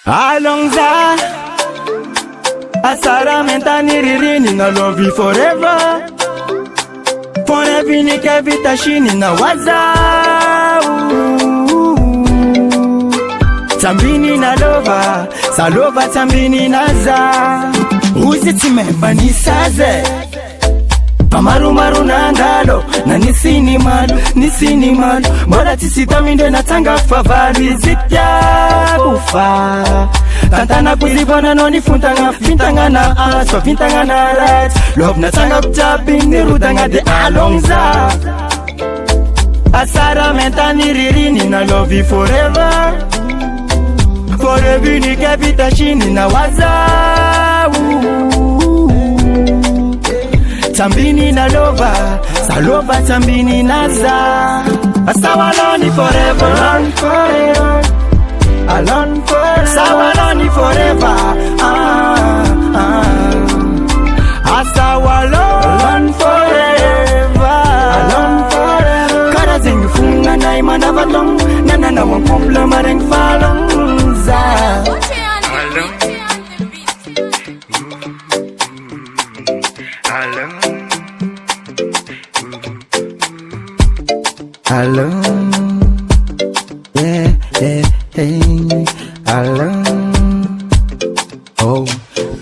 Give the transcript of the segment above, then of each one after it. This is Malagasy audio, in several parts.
Alonza Asara mentani ririni na love you forever. Forever ni kevita shini na waza. Tambini na lova, salova tambini naza. Uzi timemba ni saze Pamaru maru na ngalo na nisini malu Mora tisita minde na tanga favari zitya kufa Tantana kuzibona noni fintanga na aswa fintanga na right. Love na tanga kutapi nirudanga de Alonza Asara mentani ririni na love you forever. Forever ni kevita shini na waza. Tambini na lova, salova tambini naza. Asawaloni forever, alone forever, alone forever. Sawaloni forever, Asawaloni forever, alone forever. Kara zingi funga na imana valong, na wampumla mareng falongza. Alone, yeah, hey, alone. Oh,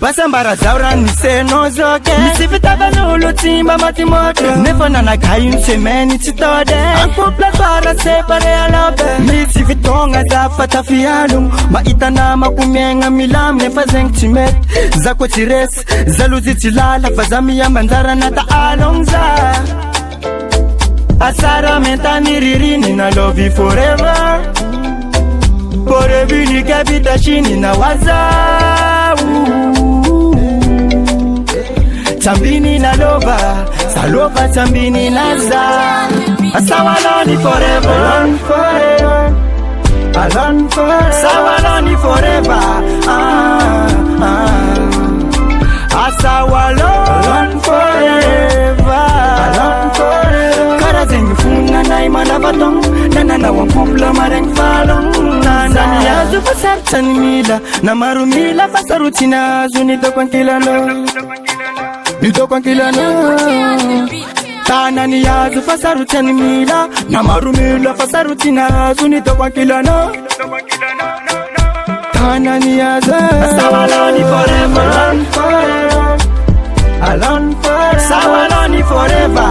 basambara zaura nise nozoke. Nisivita banulu timba matimote. Nefana na kayu msemeni titode. Ankupla para separe alobe. Nisivitonga za fatafialum. Maita na makumienga milam nefazeng timet. Zako tires, zaluzi tilala. Fazami ya mandara nata Alonza Asara mentani ririni na love you forever. Forever ni kevita shini na waza. Tambini na lova, salova tambini naza. Asawaloni forever, alone forever, alone forever. Sawaloni forever, Asawaloni forever, alone forever. Kara zengi funga na imana vatong, na wampupla mareng falong. Nani yazu fasartani mila, na marumila fasarutina zunito kwa kilano. Nito kwa kilano. Tanani yazu fasarutani mila, na marumila fasarutina zunito kwa kilano. Tanani yazu Asawaloni forever, alone forever, alone forever. Sawaloni forever,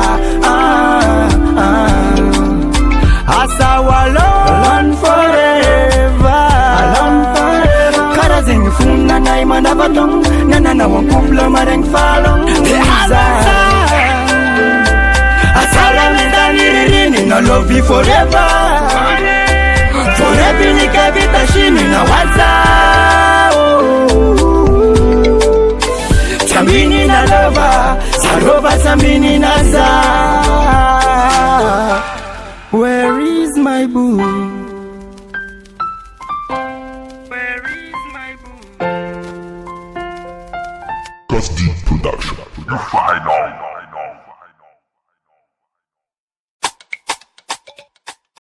Asawaloni forever, alone forever. Kara zengi funga na imana vatong, na wampupla mareng falong. Asara mentani ririni na love you forever. Forever ni kevita shini na waza. Tambini na lova, salova tambini naza. Where is my boo? Where is my boo? Cause deep production, you find out.